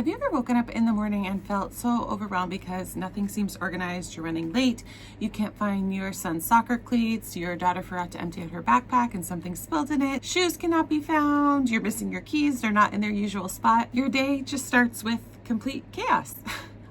Have you ever woken up in the morning and felt so overwhelmed because nothing seems organized, you're running late, you can't find your son's soccer cleats, your daughter forgot to empty out her backpack and something spilled in it, shoes cannot be found, you're missing your keys, they're not in their usual spot. Your day just starts with complete chaos.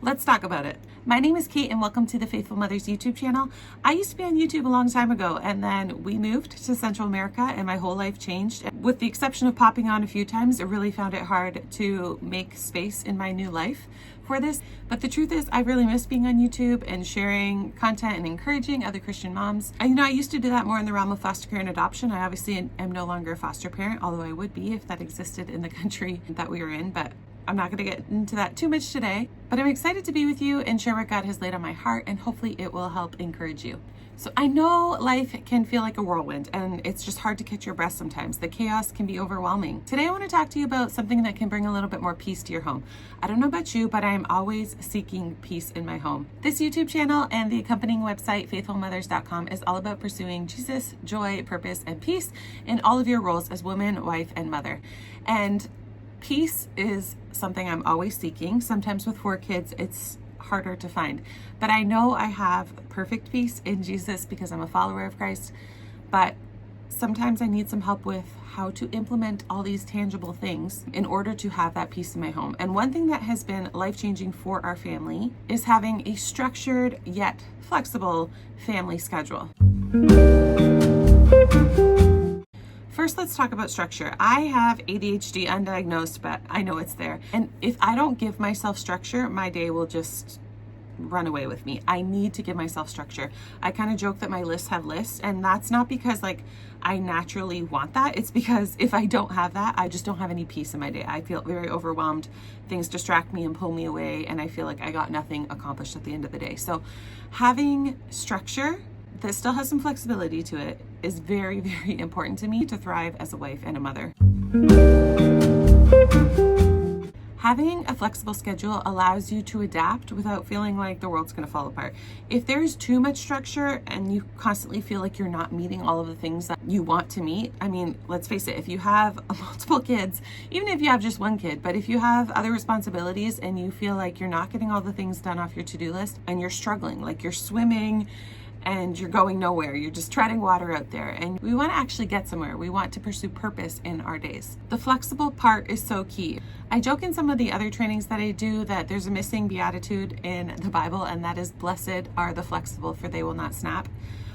Let's talk about it. My name is Kate and welcome to the Faithful Mothers YouTube channel. I used to be on YouTube a long time ago and then we moved to Central America and my whole life changed. With the exception of popping on a few times, I really found it hard to make space in my new life for this. But the truth is I really miss being on YouTube and sharing content and encouraging other Christian moms. I used to do that more in the realm of foster care and adoption. I obviously am no longer a foster parent, although I would be if that existed in the country that we were in, but I'm not going to get into that too much today, but I'm excited to be with you and share what God has laid on my heart, and hopefully it will help encourage you. So I know life can feel like a whirlwind and it's just hard to catch your breath sometimes. The chaos can be overwhelming. Today I want to talk to you about something that can bring a little bit more peace to your home. I don't know about you, but I am always seeking peace in my home. This YouTube channel and the accompanying website, faithfulmothers.com, is all about pursuing Jesus, joy, purpose, and peace in all of your roles as woman, wife, and mother. And peace is something I'm always seeking. Sometimes with 4 kids, it's harder to find. But I know I have perfect peace in Jesus because I'm a follower of Christ. But sometimes I need some help with how to implement all these tangible things in order to have that peace in my home. And one thing that has been life-changing for our family is having a structured yet flexible family schedule. First, let's talk about structure. I have ADHD undiagnosed, but I know it's there. And if I don't give myself structure, my day will just run away with me. I need to give myself structure. I kind of joke that my lists have lists, and that's not because I naturally want that. It's because if I don't have that, I just don't have any peace in my day. I feel very overwhelmed. Things distract me and pull me away, and I feel like I got nothing accomplished at the end of the day. So having structure that still has some flexibility to it is very, very important to me to thrive as a wife and a mother. Having a flexible schedule allows you to adapt without feeling like the world's going to fall apart. If there's too much structure and you constantly feel like you're not meeting all of the things that you want to meet, let's face it, if you have multiple kids, even if you have just one kid, but if you have other responsibilities and you feel like you're not getting all the things done off your to-do list and you're struggling, like you're swimming and you're going nowhere, you're just treading water out there, and we want to actually get somewhere. We want to pursue purpose in our days. The flexible part is so key. I joke in some of the other trainings that I do that there's a missing beatitude in the Bible, and that is, blessed are the flexible, for they will not snap.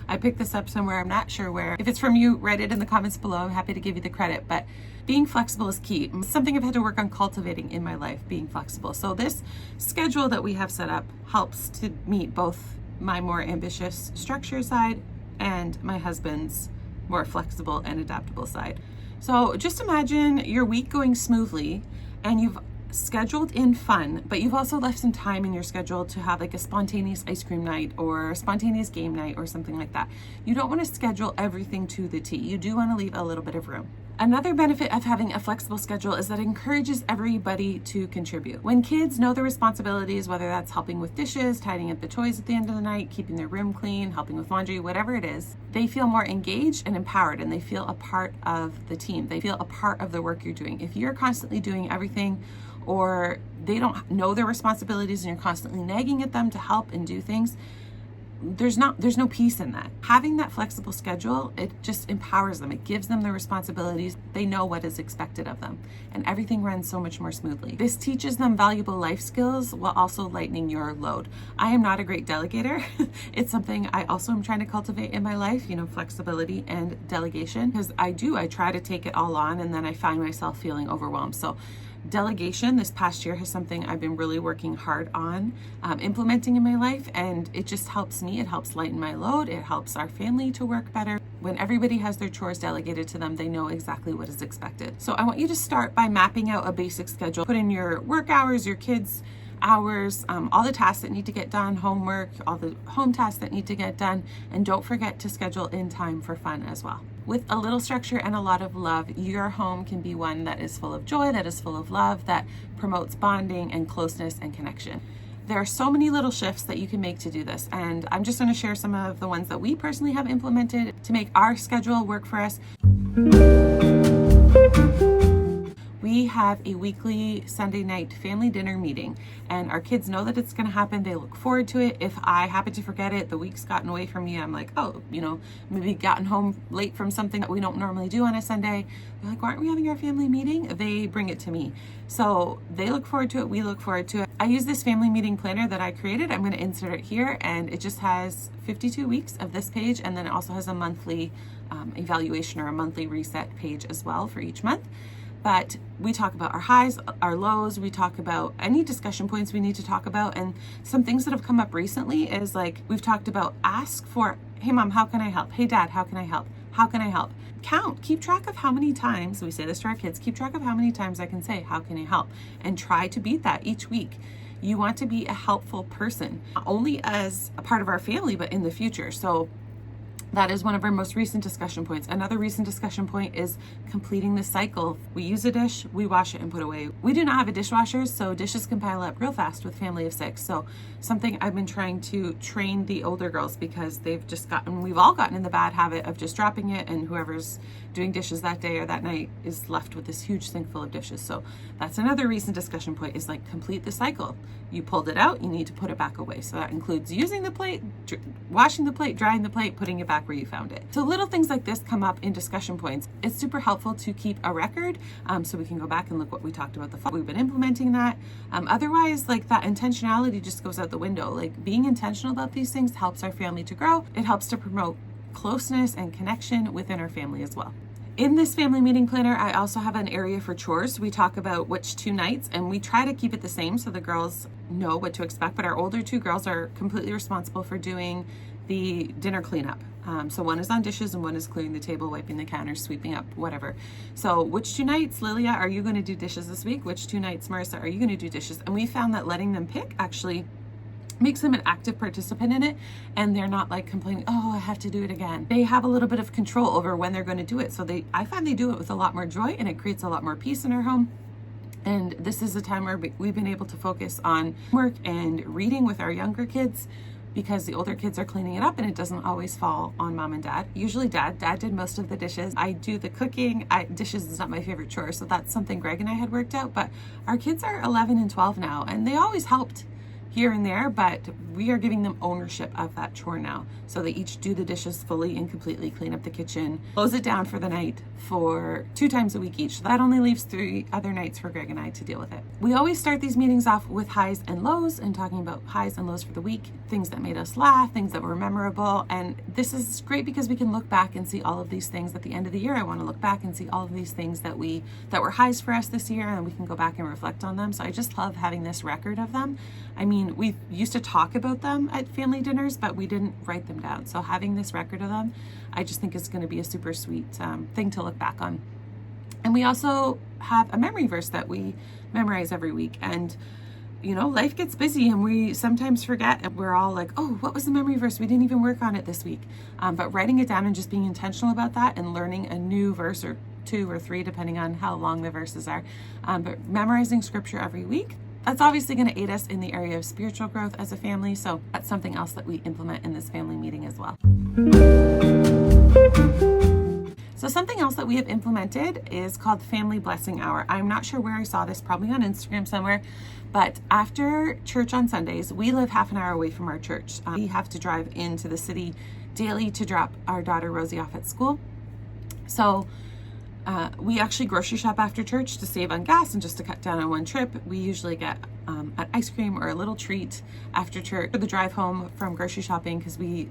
I picked this up somewhere, I'm not sure where. If it's from you, write it in the comments below. I'm happy to give you the credit, but being flexible is key. It's something I've had to work on cultivating in my life, being flexible. So this schedule that we have set up helps to meet both my more ambitious structure side and my husband's more flexible and adaptable side. So just imagine your week going smoothly and you've scheduled in fun, but you've also left some time in your schedule to have like a spontaneous ice cream night or a spontaneous game night or something like that. You don't want to schedule everything to the T. You do want to leave a little bit of room. Another benefit of having a flexible schedule is that it encourages everybody to contribute. When kids know their responsibilities, whether that's helping with dishes, tidying up the toys at the end of the night, keeping their room clean, helping with laundry, whatever it is, they feel more engaged and empowered, and they feel a part of the team. They feel a part of the work you're doing. If you're constantly doing everything, or they don't know their responsibilities and you're constantly nagging at them to help and do things, there's no peace in that. Having that flexible schedule, it just empowers them. It gives them the responsibilities. They know what is expected of them, and everything runs so much more smoothly. This teaches them valuable life skills while also lightening your load. I am not a great delegator. It's something I also am trying to cultivate in my life, flexibility and delegation, because I try to take it all on and then I find myself feeling overwhelmed. So delegation this past year is something I've been really working hard on implementing in my life, and it just helps me. It helps lighten my load. It helps our family to work better. When everybody has their chores delegated to them, they know exactly what is expected. So I want you to start by mapping out a basic schedule. Put in your work hours, your kids' hours, all the tasks that need to get done, homework, all the home tasks that need to get done, and don't forget to schedule in time for fun as well. With a little structure and a lot of love, your home can be one that is full of joy, that is full of love, that promotes bonding and closeness and connection. There are so many little shifts that you can make to do this, and I'm just going to share some of the ones that we personally have implemented to make our schedule work for us. We we have a weekly Sunday night family dinner meeting, and our kids know that it's going to happen. They look forward to it. If I happen to forget it, the week's gotten away from me, I'm like, oh, maybe gotten home late from something that we don't normally do on a Sunday. They're like, aren't we having our family meeting? They bring it to me. So they look forward to it. We look forward to it. I use this family meeting planner that I created. I'm going to insert it here, and it just has 52 weeks of this page, and then it also has a monthly evaluation or a monthly reset page as well for each month. But we talk about our highs, our lows, we talk about any discussion points we need to talk about. And some things that have come up recently is like, we've talked about ask for, hey mom, how can I help? Hey dad, how can I help? How can I help? Count, keep track of how many times, we say this to our kids, keep track of how many times I can say, how can I help? And try to beat that each week. You want to be a helpful person, not only as a part of our family, but in the future. So that is one of our most recent discussion points. Another recent discussion point is completing the cycle. We use a dish, we wash it and put away. We do not have a dishwasher, so dishes can pile up real fast with family of 6. So something I've been trying to train the older girls, because we've all gotten in the bad habit of just dropping it, and whoever's doing dishes that day or that night is left with this huge sink full of dishes. So that's another recent discussion point, is like, complete the cycle. You pulled it out, you need to put it back away. So that includes using the plate, washing the plate, drying the plate, putting it back where you found it. So little things like this come up in discussion points. It's super helpful to keep a record, so we can go back and look what we talked about the fall. We've been implementing that. Otherwise, like, that intentionality just goes out the window. Like, being intentional about these things helps our family to grow. It helps to promote closeness and connection within our family as well. In this family meeting planner, I also have an area for chores. We talk about which 2 nights, and we try to keep it the same so the girls know what to expect, but our older 2 girls are completely responsible for doing the dinner cleanup. So one is on dishes and one is clearing the table, wiping the counters, sweeping up, whatever. So which 2 nights, Lilia, are you going to do dishes this week? Which 2 nights, Marissa, are you going to do dishes? And we found that letting them pick actually makes them an active participant in it, and they're not like complaining, oh, I have to do it again. They have a little bit of control over when they're going to do it. So I find they do it with a lot more joy, and it creates a lot more peace in our home. And this is a time where we've been able to focus on work and reading with our younger kids, because the older kids are cleaning it up and it doesn't always fall on mom and dad. Usually dad did most of the dishes. I do the cooking. Dishes is not my favorite chore, so that's something Greg and I had worked out. But our kids are 11 and 12 now, and they always helped here and there, but we are giving them ownership of that chore now. So they each do the dishes fully and completely, clean up the kitchen, close it down for the night for 2 times a week each. So that only leaves 3 other nights for Greg and I to deal with it. We always start these meetings off with highs and lows and talking about highs and lows for the week, things that made us laugh, things that were memorable. And this is great because we can look back and see all of these things at the end of the year. I want to look back and see all of these things that were highs for us this year, and we can go back and reflect on them. So I just love having this record of them. I mean, we used to talk about them at family dinners, but we didn't write them down. So having this record of them, I just think is going to be a super sweet thing to look back on. And we also have a memory verse that we memorize every week. And, life gets busy and we sometimes forget, and we're all like, oh, what was the memory verse? We didn't even work on it this week. But writing it down and just being intentional about that and learning a new verse or 2 or 3, depending on how long the verses are. But memorizing scripture every week, that's obviously going to aid us in the area of spiritual growth as a family. So that's something else that we implement in this family meeting as well. So something else that we have implemented is called Family Blessing Hour. I'm not sure where I saw this, probably on Instagram somewhere, but after church on Sundays, we live half an hour away from our church. We have to drive into the city daily to drop our daughter Rosie off at school. So we actually grocery shop after church to save on gas and just to cut down on one trip. We usually get an ice cream or a little treat after church for the drive home from grocery shopping, because we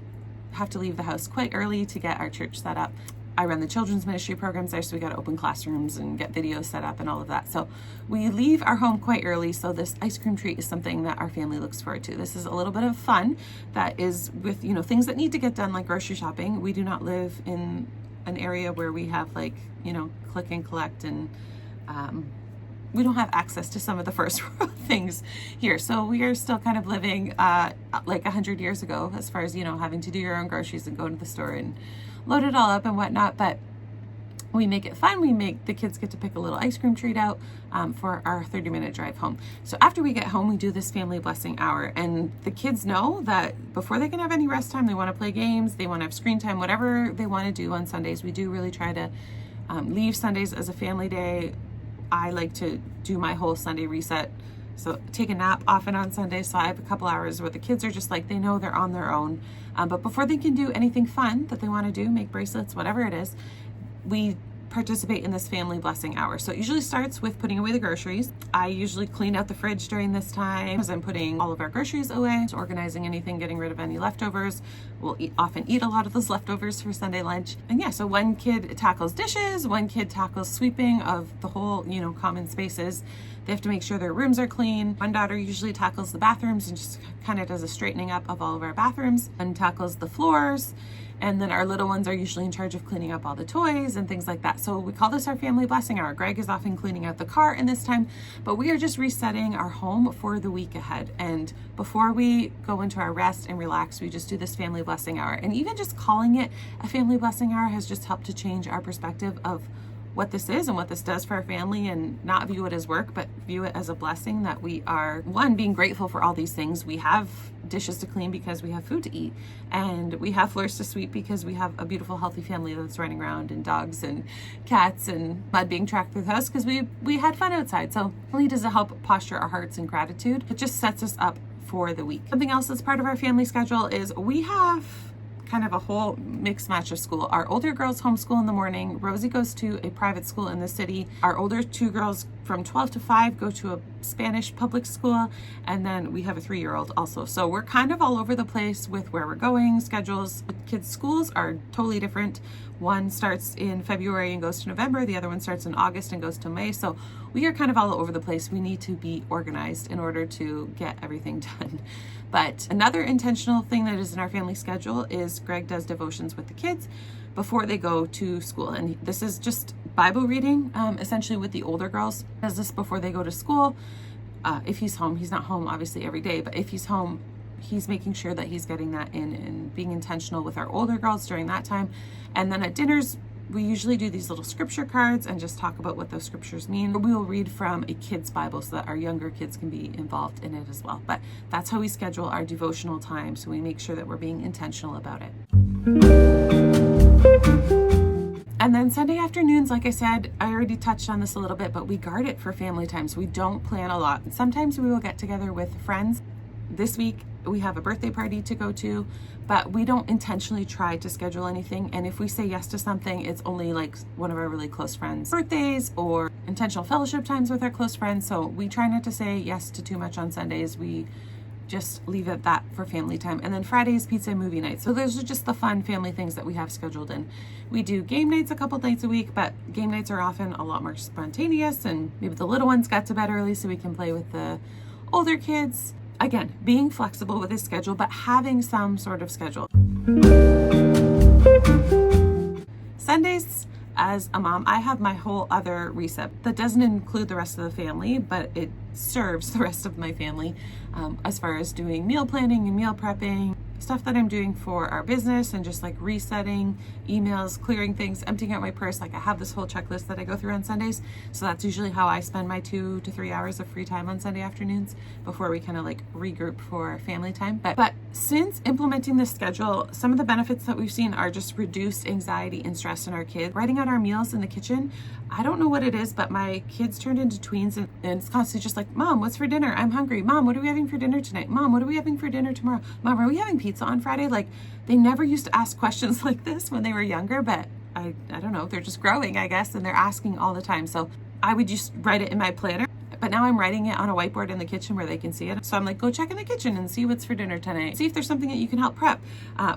have to leave the house quite early to get our church set up. I run the children's ministry programs there, so we got to open classrooms and get videos set up and all of that. So we leave our home quite early. So this ice cream treat is something that our family looks forward to. This is a little bit of fun that is with, things that need to get done, like grocery shopping. We do not live in an area where we have click and collect, and we don't have access to some of the first world things here. So we are still kind of living like 100 years ago, as far as, having to do your own groceries and go to the store and load it all up and whatnot. But we make it fun. The kids get to pick a little ice cream treat out for our 30-minute drive home. So after we get home, we do this family blessing hour, and the kids know that before they can have any rest time, they want to play games, they want to have screen time, whatever they want to do on Sundays. We do really try to leave Sundays as a family day I like to do my whole Sunday reset. So take a nap often on Sunday. So I have a couple hours where the kids are just like, they know they're on their own. But before they can do anything fun that they want to do, make bracelets, whatever it is, we participate in this family blessing hour. So it usually starts with putting away the groceries. I usually clean out the fridge during this time as I'm putting all of our groceries away, so organizing anything, getting rid of any leftovers. We'll often eat a lot of those leftovers for Sunday lunch. And yeah, so one kid tackles dishes, one kid tackles sweeping of the whole, common spaces. They have to make sure their rooms are clean. One daughter usually tackles the bathrooms and just kind of does a straightening up of all of our bathrooms and tackles the floors. And then our little ones are usually in charge of cleaning up all the toys and things like that. So we call this our family blessing hour. Greg is often cleaning out the car in this time, but we are just resetting our home for the week ahead. And before we go into our rest and relax, we just do this family blessing hour. And even just calling it a family blessing hour has just helped to change our perspective of what this is and what this does for our family, and not view it as work, but view it as a blessing that we are, one, being grateful for all these things. We have dishes to clean because we have food to eat, and we have floors to sweep because we have a beautiful, healthy family that's running around, and dogs and cats and mud being tracked through the house because we had fun outside. So not only does it help posture our hearts in gratitude, it just sets us up for the week. Something else that's part of our family schedule is we have kind of a whole mixed match of school. Our older girls homeschool in the morning. Rosie goes to a private school in the city. Our older two girls from 12 to 5 go to a Spanish public school, and then we have a 3-year-old also. So we're kind of all over the place with where we're going. Schedules, kids' schools are totally different. One starts in February and goes to November. The other one starts in August and goes to May. So we are kind of all over the place. We need to be organized in order to get everything done. But another intentional thing that is in our family schedule is Greg does devotions with the kids before they go to school. And this is just Bible reading, essentially with the older girls. He does this before they go to school. If he's home, he's not home obviously every day, but if he's home, he's making sure that he's getting that in and being intentional with our older girls during that time. And then at dinners, we usually do these little scripture cards and just talk about what those scriptures mean. We will read from a kid's Bible so that our younger kids can be involved in it as well. But that's how we schedule our devotional time. So we make sure that we're being intentional about it. And then Sunday afternoons, like I said, I already touched on this a little bit, but we guard it for family time. So we don't plan a lot. Sometimes we will get together with friends. This week, we have a birthday party to go to, but we don't intentionally try to schedule anything. And if we say yes to something, it's only like one of our really close friends' birthdays or intentional fellowship times with our close friends. So we try not to say yes to too much on Sundays. We just leave it that for family time. And then Fridays, pizza and movie night. So those are just the fun family things that we have scheduled in. We do game nights a couple nights a week, but game nights are often a lot more spontaneous, and maybe the little ones got to bed early so we can play with the older kids. Again, being flexible with his schedule, but having some sort of schedule. Sundays, as a mom, I have my whole other reset that doesn't include the rest of the family, but it serves the rest of my family as far as doing meal planning and meal prepping, stuff that I'm doing for our business, and just like resetting emails, clearing things, emptying out my purse. Like I have this whole checklist that I go through on Sundays. So that's usually how I spend my 2 to 3 hours of free time on Sunday afternoons before we kind of like regroup for family time. But since implementing this schedule, some of the benefits that we've seen are just reduced anxiety and stress in our kids. Writing out our meals in the kitchen, I don't know what it is, but my kids turned into tweens, and it's constantly just like, Mom, what's for dinner? I'm hungry. Mom, what are we having for dinner tonight? Mom, what are we having for dinner tomorrow? Mom, are we having pizza on Friday? Like, they never used to ask questions like this when they were younger, but I don't know, they're just growing, I guess, and they're asking all the time. So I would just write it in my planner, but now I'm writing it on a whiteboard in the kitchen where they can see it. So I'm like, go check in the kitchen and see what's for dinner tonight. See if there's something that you can help prep.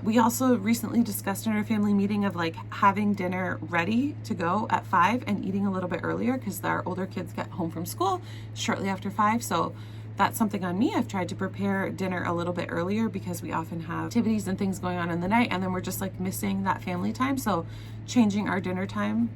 We also recently discussed in our family meeting of like having dinner ready to go at 5 and eating a little bit earlier, because our older kids get home from school shortly after 5. So that's something on me. I've tried to prepare dinner a little bit earlier because we often have activities and things going on in the night, and then we're just like missing that family time. So changing our dinner time,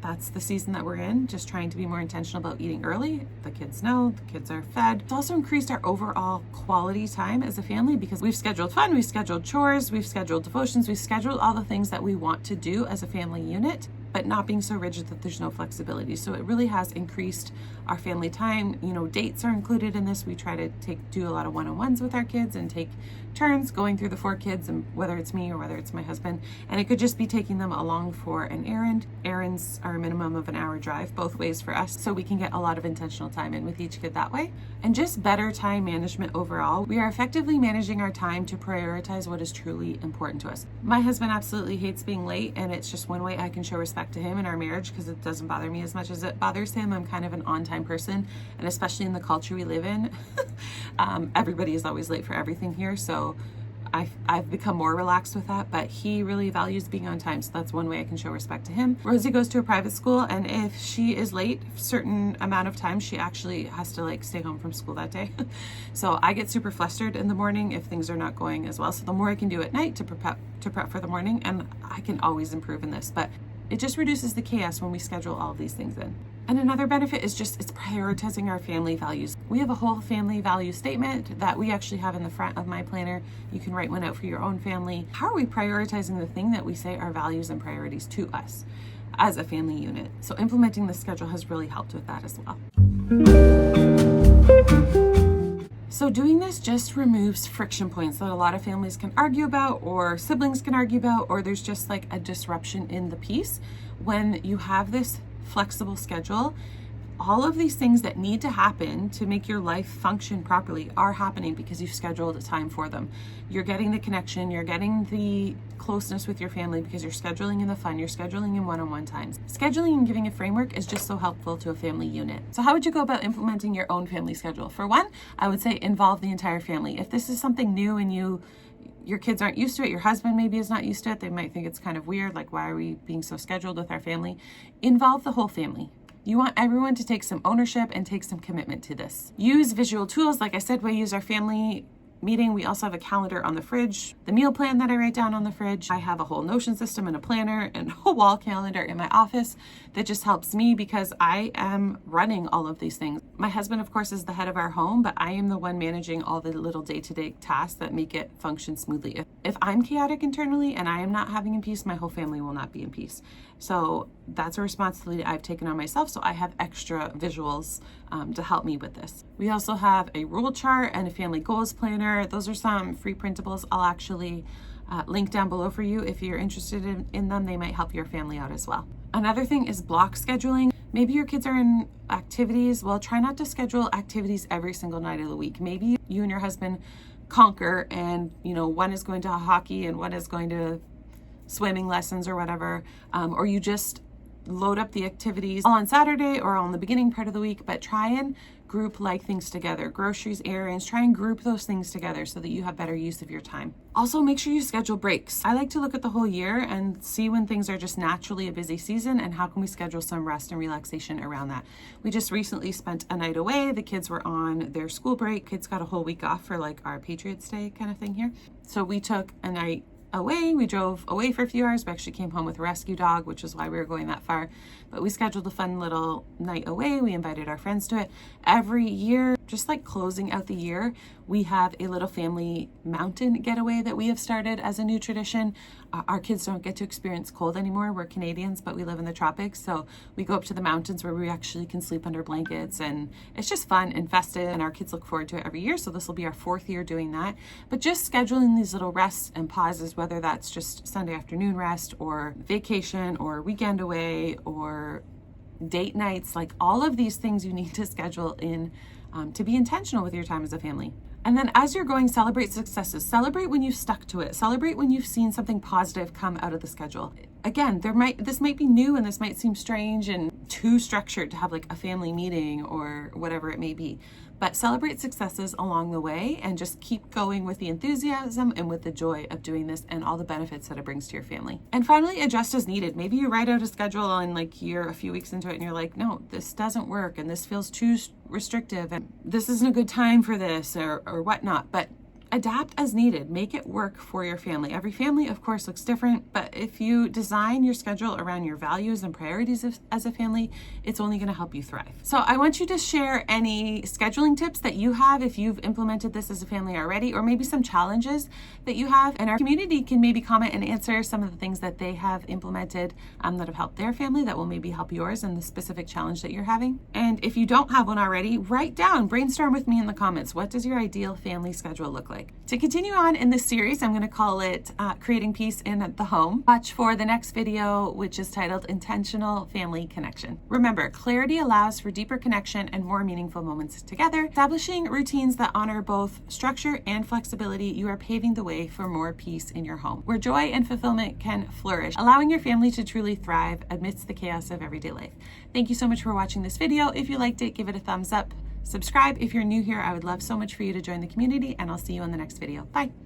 that's the season that we're in, just trying to be more intentional about eating early. The kids know, the kids are fed. It's also increased our overall quality time as a family because we've scheduled fun, we've scheduled chores, we've scheduled devotions, we've scheduled all the things that we want to do as a family unit. but not being so rigid that there's no flexibility. So it really has increased our family time. Dates are included in this. We try to do a lot of one-on-ones with our kids and take turns going through the 4 kids, and whether it's me or whether it's my husband. And it could just be taking them along for an errand. Errands are a minimum of an hour drive both ways for us, so we can get a lot of intentional time in with each kid that way. And just better time management overall. We are effectively managing our time to prioritize what is truly important to us. My husband absolutely hates being late, and it's just one way I can show respect to him in our marriage, because it doesn't bother me as much as it bothers him. I'm kind of an on-time person, and especially in the culture we live in, everybody is always late for everything here. So I've become more relaxed with that, but he really values being on time. So that's one way I can show respect to him. Rosie goes to a private school, and if she is late a certain amount of time, she actually has to stay home from school that day. So I get super flustered in the morning if things are not going as well. So the more I can do at night to prep for the morning, and I can always improve in this, but it just reduces the chaos when we schedule all of these things in. And another benefit is it's prioritizing our family values. We have a whole family value statement that we actually have in the front of my planner. You can write one out for your own family. How are we prioritizing the thing that we say are values and priorities to us as a family unit? So implementing the schedule has really helped with that as well. So doing this just removes friction points that a lot of families can argue about, or siblings can argue about, or there's just a disruption in the piece. When you have this flexible schedule, all of these things that need to happen to make your life function properly are happening because you've scheduled a time for them. You're getting the connection, you're getting the closeness with your family because you're scheduling in the fun, you're scheduling in one-on-one times. Scheduling and giving a framework is just so helpful to a family unit. So how would you go about implementing your own family schedule? For one, I would say involve the entire family. If this is something new and your kids aren't used to it, your husband maybe is not used to it, they might think it's kind of weird, why are we being so scheduled with our family? Involve the whole family. You want everyone to take some ownership and take some commitment to this. Use visual tools. Like I said, we use our family meeting. We also have a calendar on the fridge, the meal plan that I write down on the fridge. I have a whole Notion system and a planner and a wall calendar in my office that just helps me because I am running all of these things. My husband, of course, is the head of our home, but I am the one managing all the little day-to-day tasks that make it function smoothly. If I'm chaotic internally and I am not having in peace, my whole family will not be in peace. So that's a responsibility I've taken on myself. So I have extra visuals to help me with this. We also have a rule chart and a family goals planner. Those are some free printables. I'll actually link down below for you. If you're interested in them, they might help your family out as well. Another thing is block scheduling. Maybe your kids are in activities. Well, try not to schedule activities every single night of the week. Maybe you and your husband conquer and, one is going to hockey and one is going to swimming lessons or whatever, or you just load up the activities all on Saturday or on the beginning part of the week, but try and group things together. Groceries, errands, try and group those things together so that you have better use of your time. Also, make sure you schedule breaks. I like to look at the whole year and see when things are just naturally a busy season and how can we schedule some rest and relaxation around that. We just recently spent a night away. The kids were on their school break. Kids got a whole week off for our Patriots Day kind of thing here. So we took a night away. We drove away for a few hours. We actually came home with a rescue dog, which is why we were going that far. But we scheduled a fun little night away. We invited our friends to it. Every year, just closing out the year, we have a little family mountain getaway that we have started as a new tradition. Our kids don't get to experience cold anymore. We're Canadians, but we live in the tropics. So we go up to the mountains where we actually can sleep under blankets, and it's just fun and festive, and our kids look forward to it every year. So this will be our 4th year doing that. But just scheduling these little rests and pauses, whether that's just Sunday afternoon rest or vacation or weekend away or date nights, all of these things you need to schedule in to be intentional with your time as a family. And then as you're going, celebrate successes. Celebrate when you've stuck to it. Celebrate when you've seen something positive come out of the schedule. Again, this might be new and this might seem strange and too structured to have a family meeting or whatever it may be. But celebrate successes along the way and just keep going with the enthusiasm and with the joy of doing this and all the benefits that it brings to your family. And finally, adjust as needed. Maybe you write out a schedule and you're a few weeks into it and you're like, no, this doesn't work and this feels too restrictive and this isn't a good time for this or whatnot. But adapt as needed. Make it work for your family. Every family, of course, looks different, but if you design your schedule around your values and priorities as a family, it's only going to help you thrive. So I want you to share any scheduling tips that you have if you've implemented this as a family already, or maybe some challenges that you have. And our community can maybe comment and answer some of the things that they have implemented that have helped their family, that will maybe help yours and the specific challenge that you're having. And if you don't have one already, write down, brainstorm with me in the comments. What does your ideal family schedule look like? To continue on in this series, I'm going to call it Creating Peace in the Home. Watch for the next video, which is titled Intentional Family Connection. Remember, clarity allows for deeper connection and more meaningful moments together. Establishing routines that honor both structure and flexibility, you are paving the way for more peace in your home, where joy and fulfillment can flourish, allowing your family to truly thrive amidst the chaos of everyday life. Thank you so much for watching this video. If you liked it, give it a thumbs up. Subscribe if you're new here. I would love so much for you to join the community, and I'll see you in the next video. Bye.